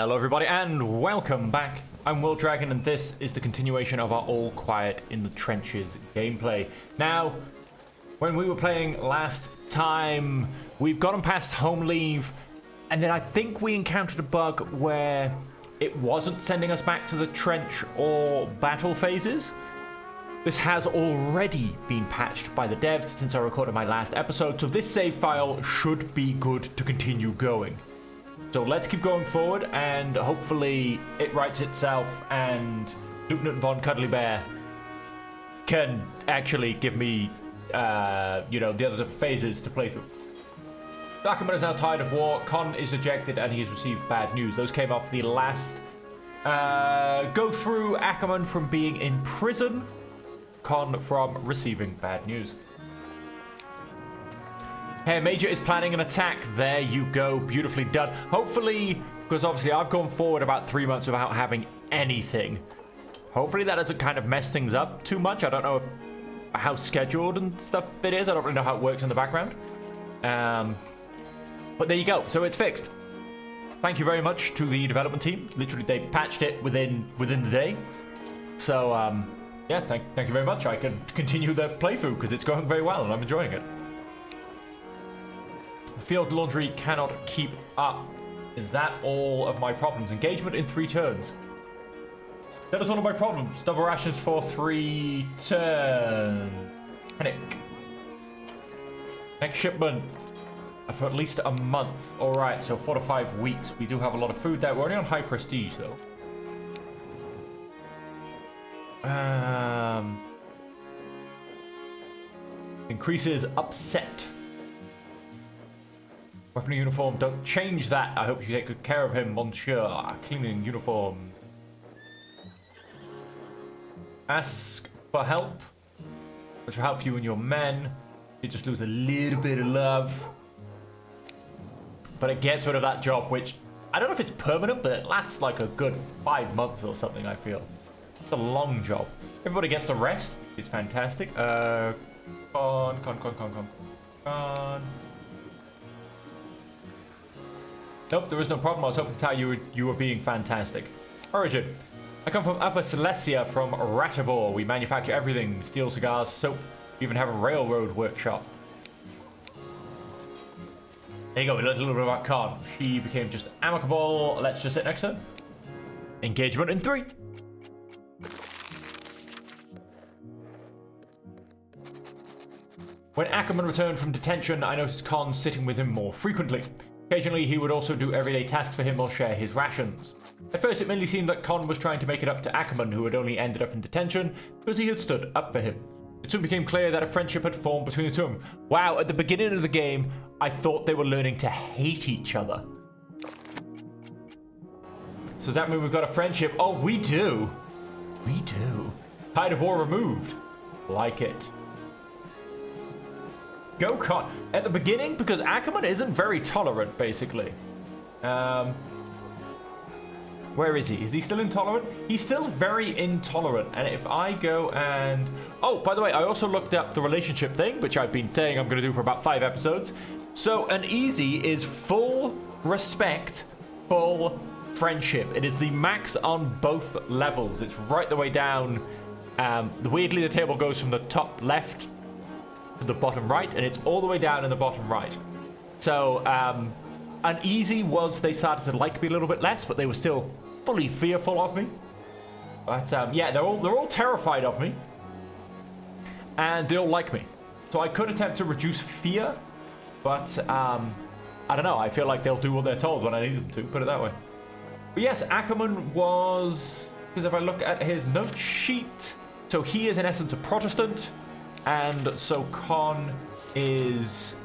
Hello everybody and welcome back. I'm Will Dragon and this is the continuation of our All Quiet in the Trenches gameplay. Now, when we were playing last time, we've gotten past home leave and then I think we encountered a bug where it wasn't sending us back to the trench or battle phases. This has already been patched by the devs since I recorded my last episode, so this save file should be good to continue going. So let's keep going forward, and hopefully it writes itself, and Lieutenant Von Cuddly Bear can actually give me, the other phases to play through. Ackerman is now tired of war, Con is ejected, and he has received bad news. Those came off the last go through. Ackerman from being in prison, Con from receiving bad news. Hey, Major is planning an attack. There you go. Beautifully done. Hopefully, because obviously I've gone forward about 3 months without having anything. Hopefully that doesn't kind of mess things up too much. I don't know how scheduled and stuff it is. I don't really know how it works in the background. But there you go. So it's fixed. Thank you very much to the development team. Literally, they patched it within the day. So, yeah, thank you very much. I can continue the playthrough because it's going very well and I'm enjoying it. Field laundry cannot keep up. Is that all of my problems? Engagement in 3 turns. That is all of my problems. Double rations for 3 turns. Panic. Next shipment for at least a month. Alright, so 4 to 5 weeks. We do have a lot of food there. We're only on high prestige though. Increases upset. Weapon uniform, don't change that. I hope you take good care of him, Monsieur. Cleaning uniforms. Ask for help, which will help you and your men. You just lose a little bit of love. But it gets rid of that job, which, I don't know if it's permanent, but it lasts like a good 5 months or something, I feel. It's a long job. Everybody gets to rest. It's fantastic. Con. Nope, there is no problem. I was hoping to tell you you were being fantastic. Origin. I come from Upper Silesia from Ratibor. We manufacture everything. Steel cigars, soap. We even have a railroad workshop. There you go, we learned a little bit about Khan. She became just amicable. Let's just sit next to her. Engagement in 3. When Ackerman returned from detention, I noticed Khan sitting with him more frequently. Occasionally, he would also do everyday tasks for him or share his rations. At first, it mainly seemed that Con was trying to make it up to Ackerman, who had only ended up in detention because he had stood up for him. It soon became clear that a friendship had formed between the two of them. Wow, at the beginning of the game, I thought they were learning to hate each other. So does that mean we've got a friendship? Oh, we do. We do. Tide of war removed. Like it. Go Con. At the beginning, because Ackerman isn't very tolerant, basically. Where is he? Is he still intolerant? He's still very intolerant. And if I go and... Oh, by the way, I also looked up the relationship thing, which I've been saying I'm going to do for about 5 episodes. So an easy is full respect, full friendship. It is the max on both levels. It's right the way down. Weirdly, the table goes from the top left to the bottom right, and it's all the way down in the bottom right. So an easy was they started to like me a little bit less, but they were still fully fearful of me. But yeah, they're all terrified of me, and they all like me. So I could attempt to reduce fear, but I don't know. I feel like they'll do what they're told when I need them to. Put it that way. But yes, Ackerman was, because if I look at his note sheet, so he is in essence a Protestant. And so Con is...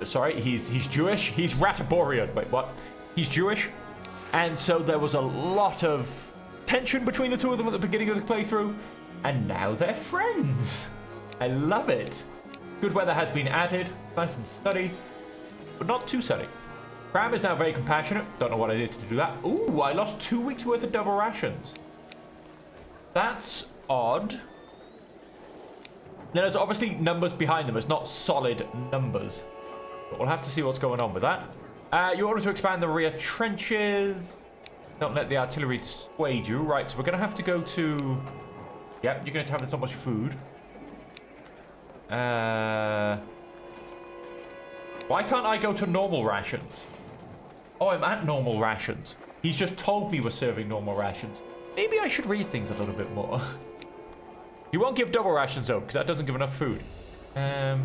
Sorry, he's Jewish. He's Ratiborian. Wait, what? He's Jewish. And so there was a lot of tension between the two of them at the beginning of the playthrough. And now they're friends. I love it. Good weather has been added. Nice and sunny. But not too sunny. Cram is now very compassionate. Don't know what I did to do that. Ooh, I lost 2 weeks worth of double rations. That's odd. Now, there's obviously numbers behind them. It's not solid numbers. But we'll have to see what's going on with that. You order to expand the rear trenches. Don't let the artillery dissuade you. Right, so we're going to have to go to... Yep, you're going to have so much food. Why can't I go to normal rations? Oh, I'm at normal rations. He's just told me we're serving normal rations. Maybe I should read things a little bit more. He won't give double rations though, because that doesn't give enough food. If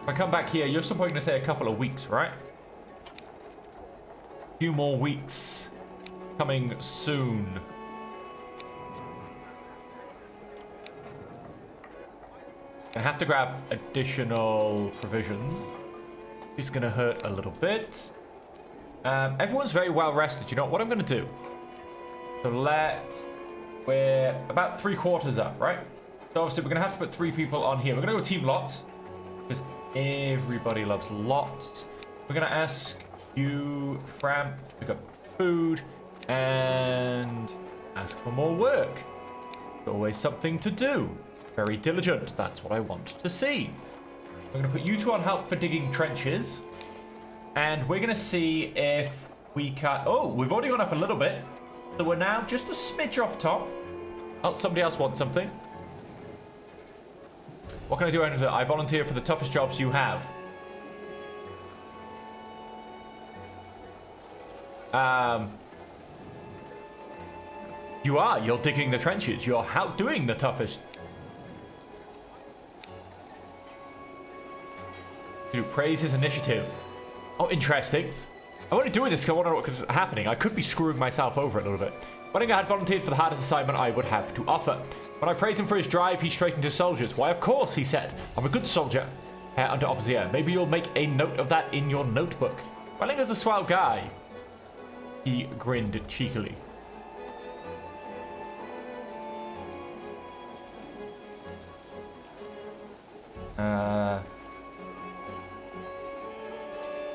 I come back here, you're still going to say a couple of weeks, right? A few more weeks. Coming soon. Gonna have to grab additional provisions. It's gonna hurt a little bit. Everyone's very well rested. You know what I'm gonna do? So we're about 3/4 up, right? So obviously we're gonna have to put 3 people on here. We're gonna go team lots because everybody loves lots. We're gonna ask you, Fram, to pick up food and ask for more work. There's always something to do. Very diligent. That's what I want to see. I'm going to put you 2 on help for digging trenches. And we're going to see if we can... Oh, we've already gone up a little bit. So we're now just a smidge off top. Oh, somebody else wants something. What can I do? I volunteer for the toughest jobs you have. You're digging the trenches. You're doing the toughest. To praise his initiative. Oh, interesting. I'm only doing this because I wonder what's happening. I could be screwing myself over a little bit. When I had volunteered for the hardest assignment I would have to offer. When I praised him for his drive, he straightened his soldiers. Why, of course, he said. I'm a good soldier. Under officer. Maybe you'll make a note of that in your notebook. Wellinger's a swell guy. He grinned cheekily.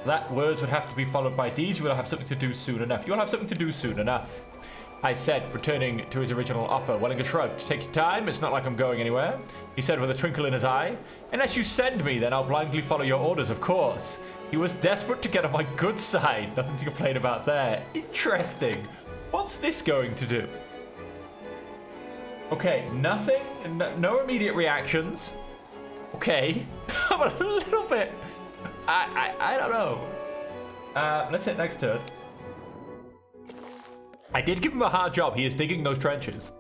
That words would have to be followed by deeds. You will have something to do soon enough. You'll have something to do soon enough. I said, returning to his original offer. Wellinger shrugged. Take your time. It's not like I'm going anywhere. He said with a twinkle in his eye. Unless you send me, then I'll blindly follow your orders, of course. He was desperate to get on my good side. Nothing to complain about there. Interesting. What's this going to do? Okay, nothing. No immediate reactions. Okay. I'm a little bit... I don't know. Let's hit next turn. I did give him a hard job. He is digging those trenches.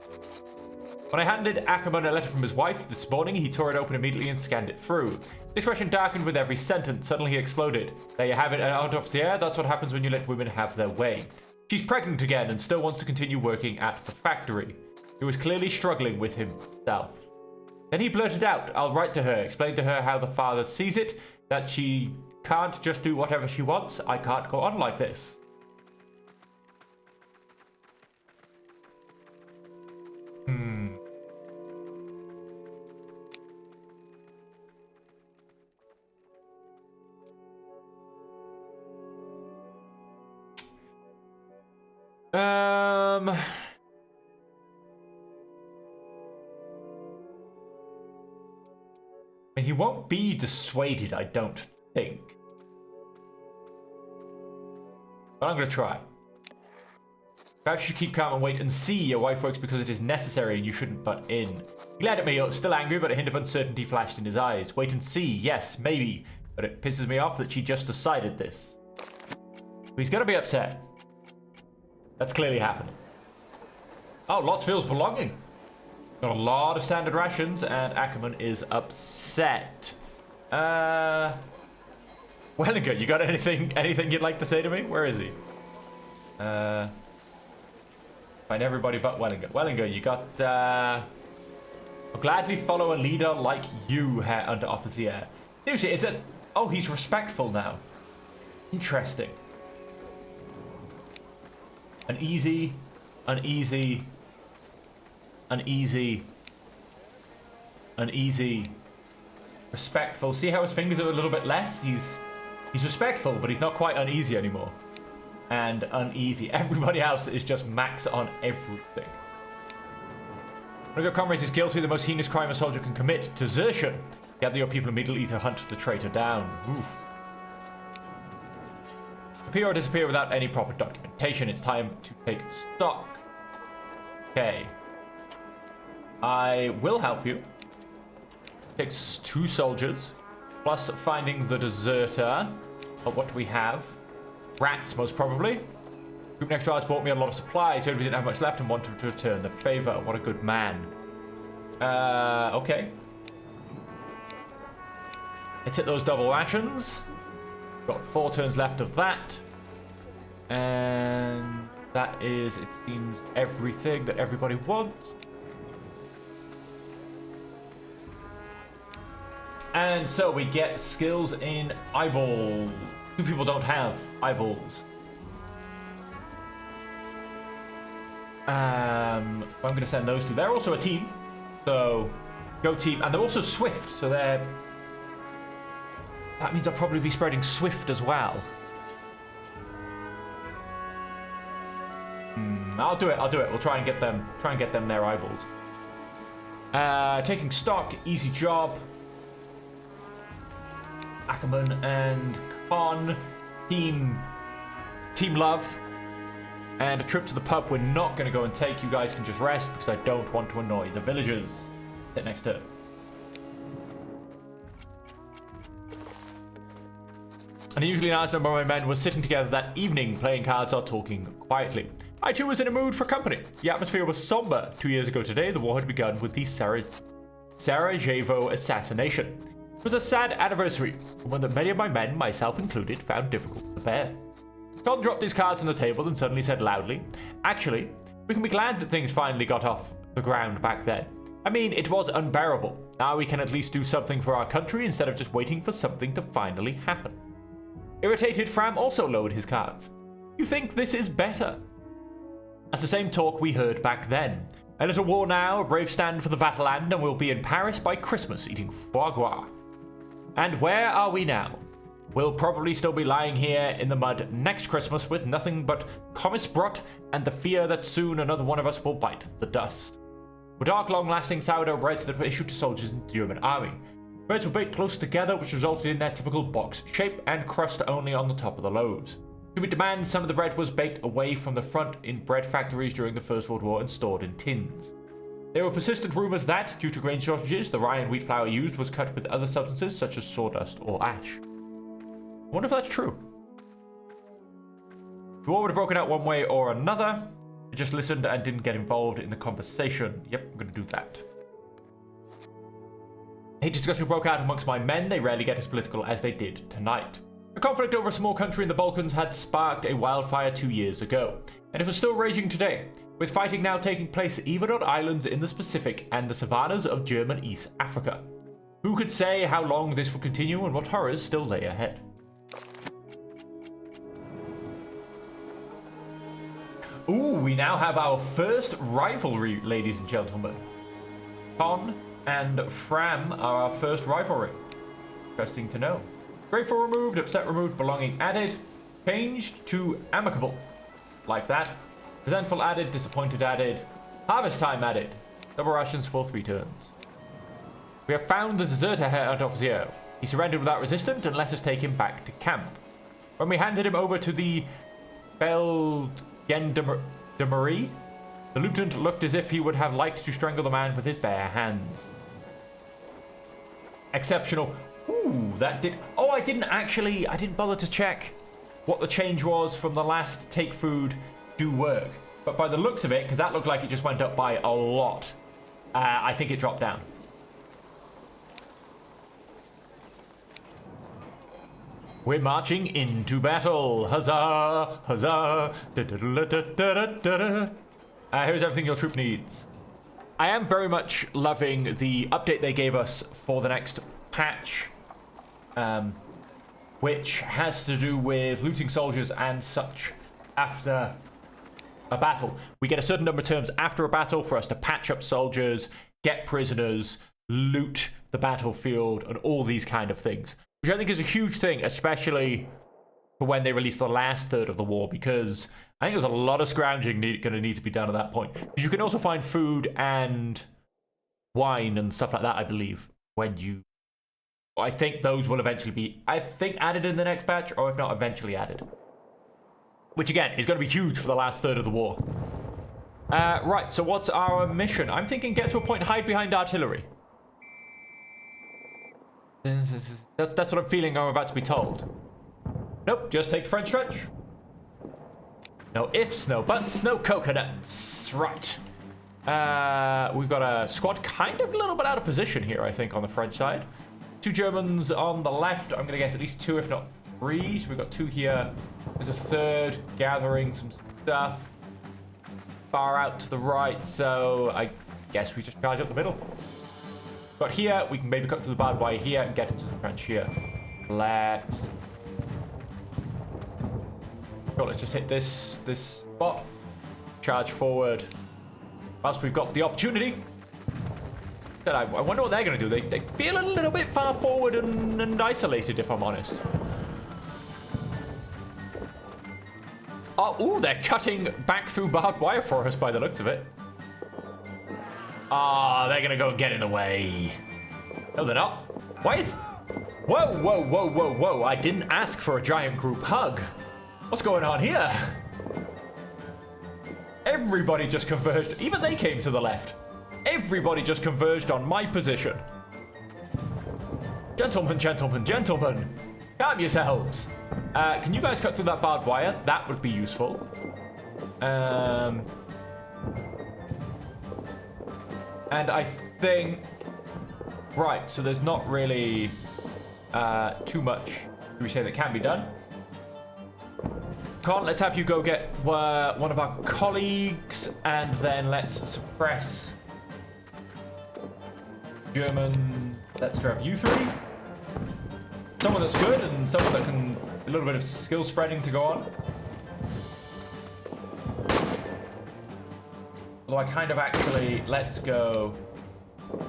When I handed Ackerman a letter from his wife this morning, he tore it open immediately and scanned it through. His expression darkened with every sentence. Suddenly he exploded. There you have it, out of the air. That's what happens when you let women have their way. She's pregnant again and still wants to continue working at the factory. He was clearly struggling with himself. Then he blurted out, I'll write to her, explain to her how the father sees it, that she can't just do whatever she wants. I can't go on like this. He won't be dissuaded, I don't think. But I'm going to try. Perhaps you should keep calm and wait and see. Your wife works because it is necessary and you shouldn't butt in. He glared at me, still angry, but a hint of uncertainty flashed in his eyes. Wait and see. Yes, maybe. But it pisses me off that she just decided this. He's going to be upset. That's clearly happening. Oh, lots feels belonging. Got a lot of standard rations, and Ackerman is upset. Wellinger, you got anything you'd like to say to me? Where is he? Find everybody but Wellinger. Wellinger, you got, I'll gladly follow a leader like you, Herr Under Officer. Seriously, is it... Oh, he's respectful now. Interesting. Uneasy. Respectful. See how his fingers are a little bit less? He's respectful, but he's not quite uneasy anymore. And uneasy. Everybody else is just max on everything. One of your comrades is guilty of the most heinous crime a soldier can commit, desertion. Gather your people immediately to hunt the traitor down. Oof. Appear or disappear without any proper documentation. It's time to take stock. Okay. I will help you. Takes 2 soldiers, plus finding the deserter. But what do we have? Rats, most probably. Group next to ours bought me a lot of supplies, heard we didn't have much left and wanted to return the favor. What a good man. Okay. Let's hit those double rations. Got 4 turns left of that. And that is, it seems, everything that everybody wants. And so we get skills in eyeball. 2 people don't have eyeballs. I'm going to send those 2. They're also a team. So, go team. And they're also swift. So they're... That means I'll probably be spreading swift as well. I'll do it. We'll try and get them their eyeballs. Taking stock. Easy job. Ackerman and Con. Team love. And a trip to the pub we're not going to go and take. You guys can just rest because I don't want to annoy the villagers. Sit next to... An unusually large number of my men were sitting together that evening, playing cards or talking quietly. I too was in a mood for company. The atmosphere was somber. 2 years ago today, the war had begun with the Sarajevo assassination. It was a sad anniversary, one that many of my men, myself included, found difficult to bear. Con dropped his cards on the table and suddenly said loudly, "Actually, we can be glad that things finally got off the ground back then. I mean, it was unbearable. Now we can at least do something for our country instead of just waiting for something to finally happen." Irritated, Fram also lowered his cards. "You think this is better?" That's the same talk we heard back then. A little war now, a brave stand for the Vaterland, and we'll be in Paris by Christmas eating foie gras. And where are we now? We'll probably still be lying here in the mud next Christmas with nothing but Kommissbrot and the fear that soon another one of us will bite the dust. Were dark, long-lasting sourdough breads that were issued to soldiers in the German army. Breads were baked close together, which resulted in their typical box shape and crust only on the top of the loaves. To meet demand, some of the bread was baked away from the front in bread factories during the First World War and stored in tins. There were persistent rumors that, due to grain shortages, the rye and wheat flour used was cut with other substances such as sawdust or ash. I wonder if that's true. The war would have broken out one way or another. I just listened and didn't get involved in the conversation. Yep, I'm going to do that. A discussion broke out amongst my men. They rarely get as political as they did tonight. A conflict over a small country in the Balkans had sparked a wildfire 2 years ago, and it was still raging today, with fighting now taking place even on islands in the Pacific and the savannas of German East Africa. Who could say how long this would continue and what horrors still lay ahead? Ooh, we now have our first rivalry, ladies and gentlemen. Con and Fram are our first rivalry. Interesting to know. Grateful removed, upset removed, belonging added. Changed to amicable. Like that. Resentful added, disappointed added. Harvest time added. Double rations for 3 turns. We have found the deserter Herr Offizier. He surrendered without resistance and let us take him back to camp. When we handed him over to the Gendarmerie, the lieutenant looked as if he would have liked to strangle the man with his bare hands. Exceptional. Ooh, that did... Oh, I didn't bother to check what the change was from the last take food, do work. But by the looks of it, because that looked like it just went up by a lot, I think it dropped down. We're marching into battle. Huzzah! Huzzah! Here's everything your troop needs. I am very much loving the update they gave us for the next patch, which has to do with looting soldiers and such after a battle. We get a certain number of turns after a battle for us to patch up soldiers, get prisoners, loot the battlefield, and all these kind of things. Which I think is a huge thing, especially for when they release the last third of the war, because I think there's a lot of scrounging going to need to be done at that point. You can also find food and wine and stuff like that, I believe, when you... I think those will eventually be, added in the next patch, or if not, eventually added. which again is going to be huge for the last third of the war. Right, so what's our mission? I'm thinking get to a point, hide behind artillery. That's what I'm feeling I'm about to be told. Nope, just take the French trench. No ifs, no buts, no coconuts. Right. We've got a squad kind of a little bit out of position here, I think, on the French side. 2 Germans on the left. I'm going to guess at least 2, if not 3. So we've got 2 here. There's a third gathering some stuff. Far out to the right, so I guess we just charge up the middle. But here, we can maybe cut through the barbed wire here and get into the trench here. Let's just hit this spot. Charge forward. Whilst we've got the opportunity. Then I wonder what they're going to do. They feel a little bit far forward and isolated, if I'm honest. Oh, ooh, they're cutting back through barbed wire for us by the looks of it. Ah, they're going to go and get in the way. No, they're not. Why is... Whoa, whoa, whoa, whoa, whoa. I didn't ask for a giant group hug. What's going on here? Everybody just converged. Even they came to the left. Everybody just converged on my position. Gentlemen, gentlemen, gentlemen. Calm yourselves. Can you guys cut through that barbed wire? That would be useful. And I think... Right, so there's not really too much, should we say, that can be done. Con, let's have you go get one of our colleagues, and then let's suppress German. Let's grab you 3. Someone that's good and someone that can... A little bit of skill spreading to go on. Although I kind of actually... Let's go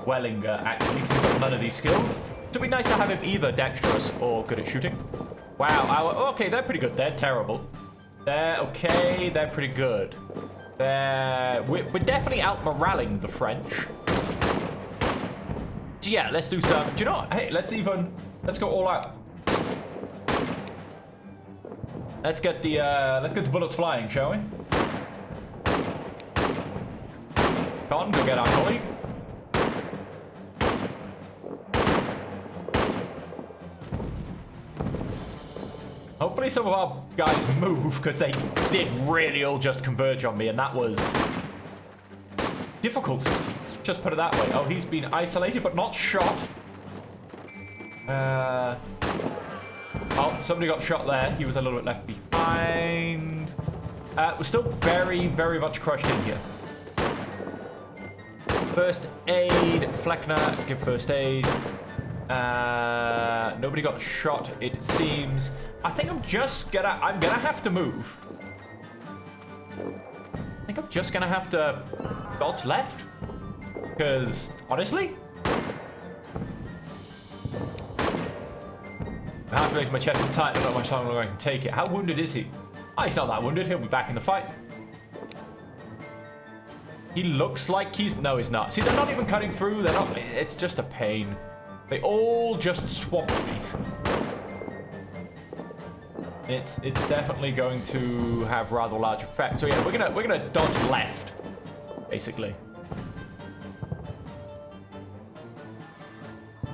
Wellinger, actually, because he's got none of these skills. So it'd be nice to have him either dexterous or good at shooting. Wow, okay, they're pretty good. They're terrible. They're okay. They're pretty good. We're definitely out-moraling the French. So yeah, let's do some... Do you know what? Hey, let's go all out. Let's get the bullets flying, shall we? Con, go get our colleague. Hopefully some of our guys move, because they did really all just converge on me, and that was difficult. Let's just put it that way. Oh, he's been isolated, but not shot. Oh, somebody got shot there. He was a little bit left behind. We're still very, very much crushed in here. First aid. Fleckner, give first aid. Nobody got shot, it seems. I think I'm gonna have to move. I think I'm just gonna have to dodge left. Because, honestly, I have to make my chest is tight. I don't know how much longer I can take it. How wounded is he? Oh, he's not that wounded. He'll be back in the fight. He looks like he's... No, he's not. See, they're not even cutting through. They're not... It's just a pain. They all just swamped me. It's definitely going to have rather large effect. So yeah, we're gonna dodge left, basically.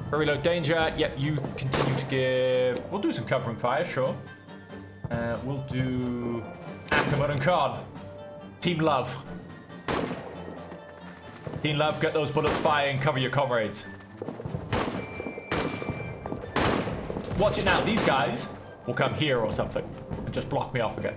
Very low danger. Yep, you continue to give... We'll do some covering fire, sure. We'll do Ackerman and Khan. Team Love. Team Love, get those bullets firing, cover your comrades. Watch it now. These guys will come here or something and just block me off again.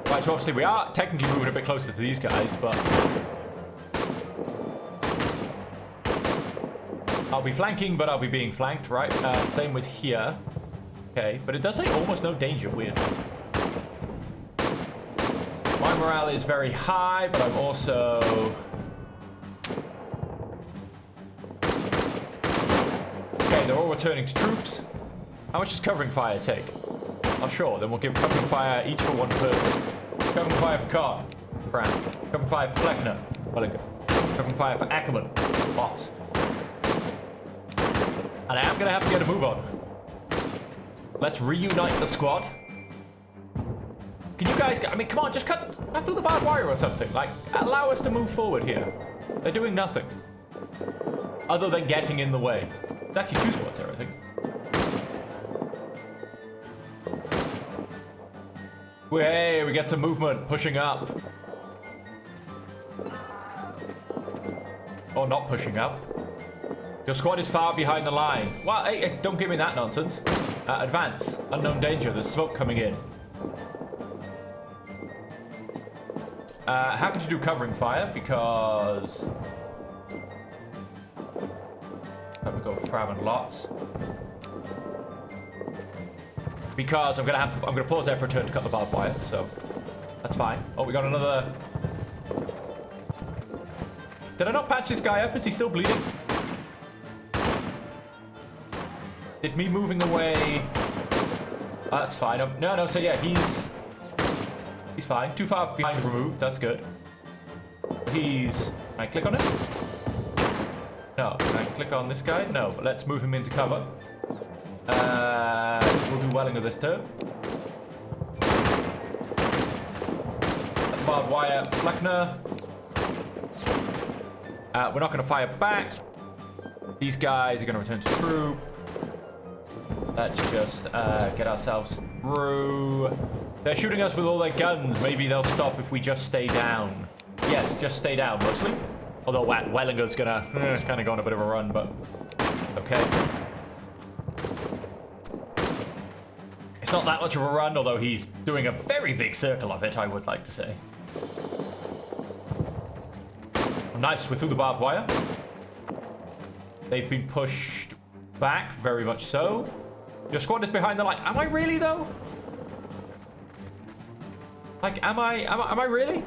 Right, so obviously we are technically moving a bit closer to these guys, but... I'll be flanking, but I'll be being flanked, right? Same with here. Okay, but it does say almost no danger, weird. My morale is very high, but I'm also... Okay, they're all returning to troops. How much does covering fire take? Oh, sure, then we'll give covering fire each for one person. Covering fire for Khan. Brown. Covering fire for Fleckner. Wellinger. Covering fire for Ackerman. Bots. And I am going to have to get a move on. Let's reunite the squad. Can you guys... I mean, come on, just cut through the barbed wire or something. Like, allow us to move forward here. They're doing nothing. Other than getting in the way. There's actually 2 squads here, I think. Hey, we get some movement pushing up. Or not pushing up. Your squad is far behind the line. Well, hey, don't give me that nonsense. Advance. Unknown danger. There's smoke coming in. Happy to do covering fire because... Let me go Fram and lots. Because I'm gonna pause there for a turn to cut the barbed wire, so that's fine. Oh, we got another. Did I not patch this guy up? Is he still bleeding? Did me moving away? Oh, that's fine. No. So yeah, he's fine. Too far behind removed. That's good. Can I click on it? No. Can I click on this guy? No. But let's move him into cover. We'll do Wellinger this turn. Barbed wire, Fleckner. We're not going to fire back. These guys are going to return to troop. Let's just get ourselves through. They're shooting us with all their guns. Maybe they'll stop if we just stay down. Yes, just stay down, mostly. Although Wellinger's going to kind of go on a bit of a run, but okay. It's not that much of a run, although he's doing a very big circle of it, I would like to say. Oh, nice, we're through the barbed wire. They've been pushed back, very much so. Your squad is behind the line. Am I really, though? Like, am I really?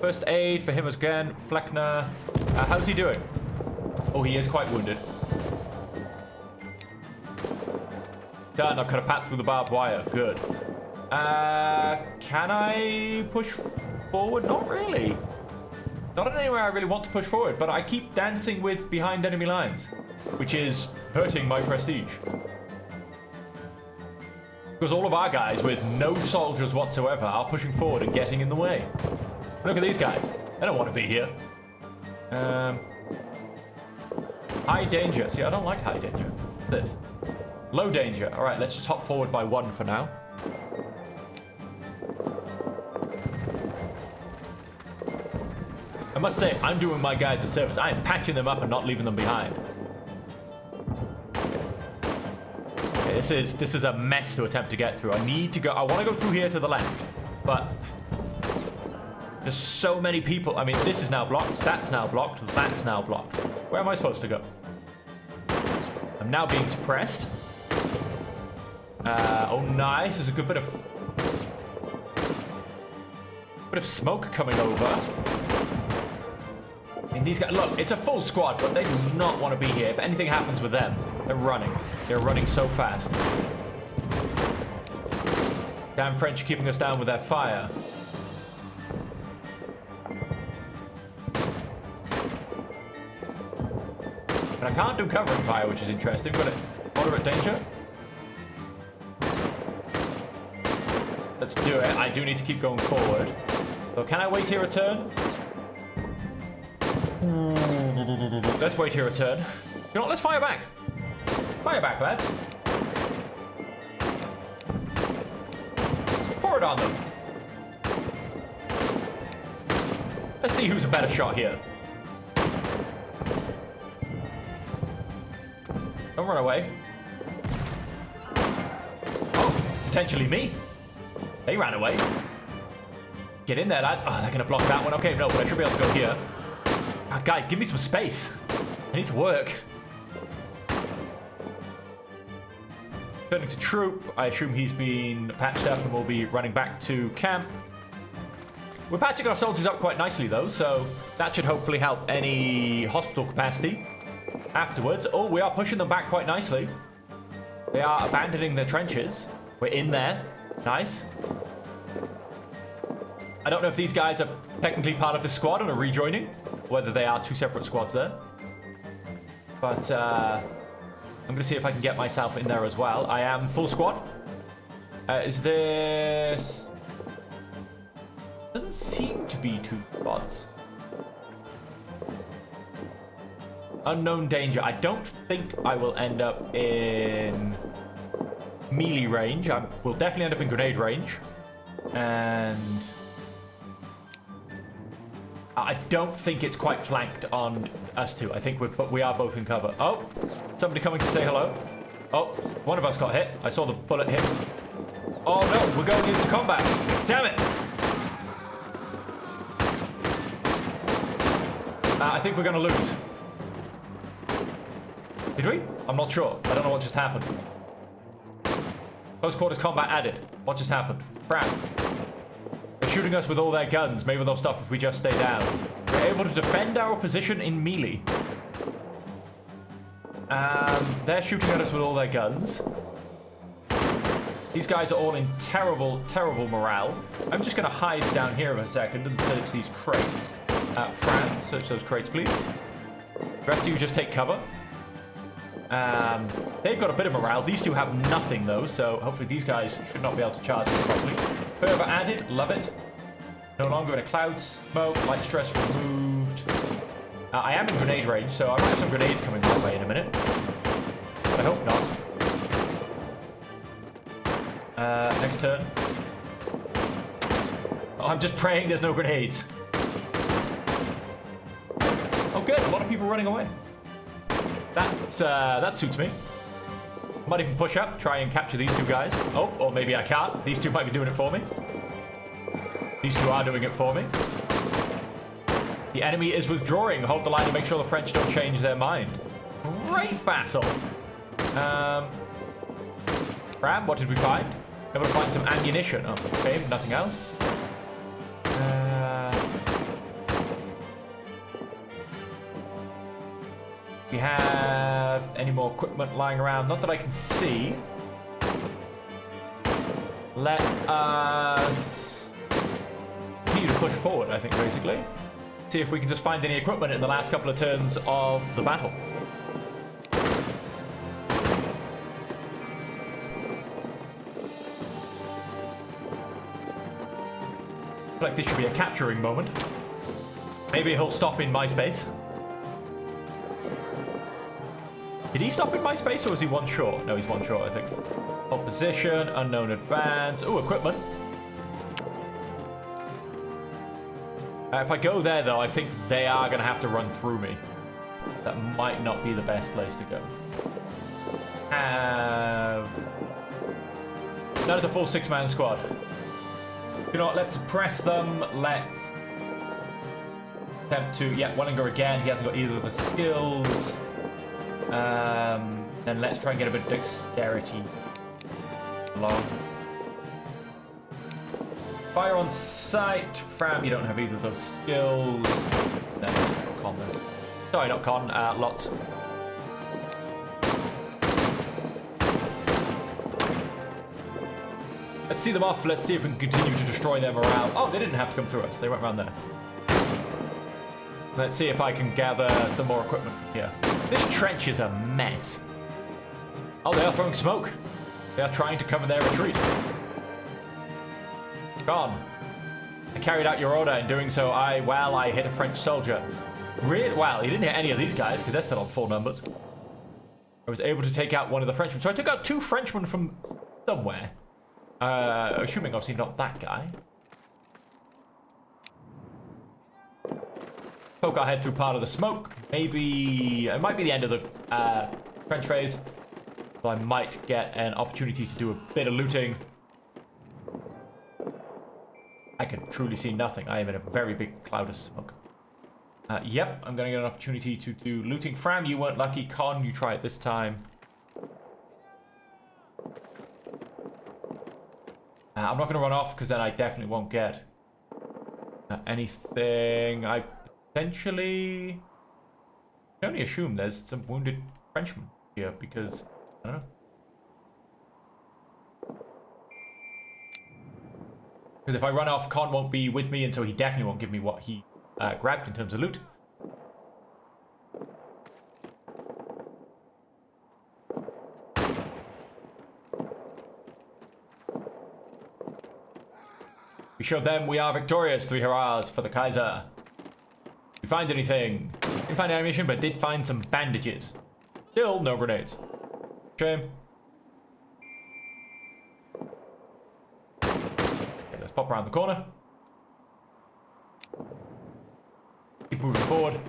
First aid for him again. Fleckner. How's he doing? Oh, he is quite wounded. Done. I've cut a path through the barbed wire. Good. Can I push forward? Not really. Not in anywhere I really want to push forward, but I keep dancing with behind enemy lines, which is hurting my prestige. Because all of our guys with no soldiers whatsoever are pushing forward and getting in the way. Look at these guys. They don't want to be here. High danger. See, I don't like high danger. This. Low danger. All right, let's just hop forward by 1 for now. I must say, I'm doing my guys a service. I am patching them up and not leaving them behind. Okay, this is a mess to attempt to get through. I want to go through here to the left, but there's so many people. I mean, this is now blocked. That's now blocked. That's now blocked. Where am I supposed to go? I'm now being suppressed. Oh, nice. There's a good bit of smoke coming over. I mean, these guys, look, it's a full squad, but they do not want to be here. If anything happens with them, they're running. They're running so fast. Damn French are keeping us down with their fire. And I can't do covering fire, which is interesting, but moderate danger. Let's do it. I do need to keep going forward. So can I wait here a turn? Let's wait here a turn. You know what? Let's fire back. Fire back, lads. Pour it on them. Let's see who's a better shot here. Don't run away. Oh, potentially me. They ran away. Get in there, lads. Oh, they're going to block that one. Okay, no, but I should be able to go here. Oh, guys, give me some space. I need to work. Turning to troop. I assume he's been patched up and will be running back to camp. We're patching our soldiers up quite nicely, though, so that should hopefully help any hospital capacity afterwards. Oh, we are pushing them back quite nicely. They are abandoning their trenches. We're in there. Nice. I don't know if these guys are technically part of the squad and are rejoining, whether they are 2 separate squads there. But I'm going to see if I can get myself in there as well. I am full squad. Is this... Doesn't seem to be 2 squads. Unknown danger. I don't think I will end up in melee range. I will definitely end up in grenade range. And I don't think it's quite flanked on us two. I think we are both in cover. Oh, somebody coming to say hello. Oh, one of us got hit. I saw the bullet hit. Oh no, we're going into combat. Damn it. I think we're going to lose. Did we? I'm not sure. I don't know what just happened. Close quarters combat added. What just happened? Crap. They're shooting us with all their guns. Maybe they'll stop if we just stay down. We're able to defend our position in melee. They're shooting at us with all their guns. These guys are all in terrible, terrible morale. I'm just going to hide down here for a second and search these crates. Fran, search those crates, please. The rest of you just take cover. They've got a bit of morale. These two have nothing, though, so hopefully these guys should not be able to charge us properly. Further added. Love it. No longer in a cloud smoke. Light stress removed. I am in grenade range, so I might have some grenades coming my way in a minute. But I hope not. Next turn. Oh, I'm just praying there's no grenades. Oh, good. A lot of people running away. That suits me. Might even push up, try and capture these two guys. Oh, or maybe I can't. These two might be doing it for me. These two are doing it for me. The enemy is withdrawing. Hold the line to make sure the French don't change their mind. Great battle. Ram, what did we find? Able to find some ammunition. Oh, okay, nothing else. We have any more equipment lying around? Not that I can see. Let us continue to push forward, I think, basically. See if we can just find any equipment in the last couple of turns of the battle. I feel like this should be a capturing moment. Maybe he'll stop in my space. Did he stop in my space, or was he one short? No, he's one short, I think. Opposition, unknown advance. Oh, equipment. If I go there, though, I think they are going to have to run through me. That might not be the best place to go. That is a full 6-man squad. You know what? Let's suppress them. Let's attempt to... Yeah, Wellinger again. He hasn't got either of the skills. Then let's try and get a bit of dexterity. Long. Fire on sight. Fram, you don't have either of those skills. No, con then. Sorry, not con. Lots. Let's see them off. Let's see if we can continue to destroy their morale. Oh, they didn't have to come through us. They went around there. Let's see if I can gather some more equipment from here. This trench is a mess. Oh, they are throwing smoke. They are trying to cover their retreat. Gone. I carried out your order. In doing so, I hit a French soldier. Really? Well, he didn't hit any of these guys because they're still on full numbers. I was able to take out one of the Frenchmen. So I took out 2 Frenchmen from somewhere. Assuming obviously not that guy. Poke our head through part of the smoke. Maybe it might be the end of the French phase. So I might get an opportunity to do a bit of looting. I can truly see nothing. I am in a very big cloud of smoke. Yep, I'm going to get an opportunity to do looting. Fram, you weren't lucky. Con, you try it this time. I'm not going to run off because then I definitely won't get anything. I potentially can only assume there's some wounded Frenchmen here because I don't know. Because if I run off, Con won't be with me, and so he definitely won't give me what he grabbed in terms of loot. We showed them we are victorious. 3 hurrahs for the Kaiser. We find anything? Didn't find ammunition, but did find some bandages. Still no grenades. Shame. Okay, let's pop around the corner. Keep moving forward.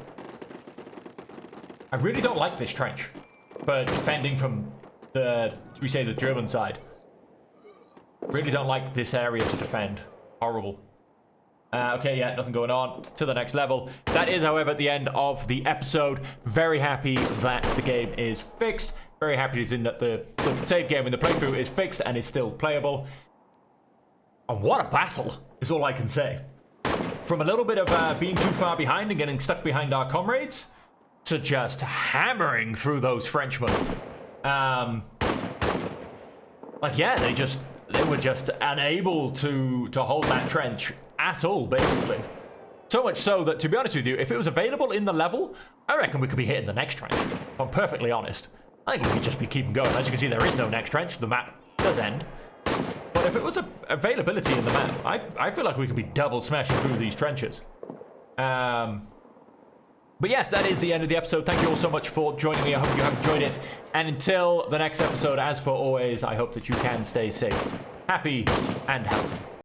I really don't like this trench, but defending from the, should we say, the German side. Really don't like this area to defend. Horrible. Okay, yeah, nothing going on. To the next level. That is, however, the end of the episode. Very happy that the game is fixed. Very happy it's in that the save game and the playthrough is fixed and is still playable. And what a battle, is all I can say. From a little bit of being too far behind and getting stuck behind our comrades, to just hammering through those Frenchmen. Like, yeah, they were just unable to hold that trench at all, basically. So much so that, to be honest with you, if it was available in the level, I reckon we could be hitting the next trench. If I'm perfectly honest. I think we could just be keeping going. As you can see, there is no next trench. The map does end. But if it was availability in the map, I feel like we could be double smashing through these trenches. But yes, that is the end of the episode. Thank you all so much for joining me. I hope you have enjoyed it. And until the next episode, as per always, I hope that you can stay safe, happy, and healthy.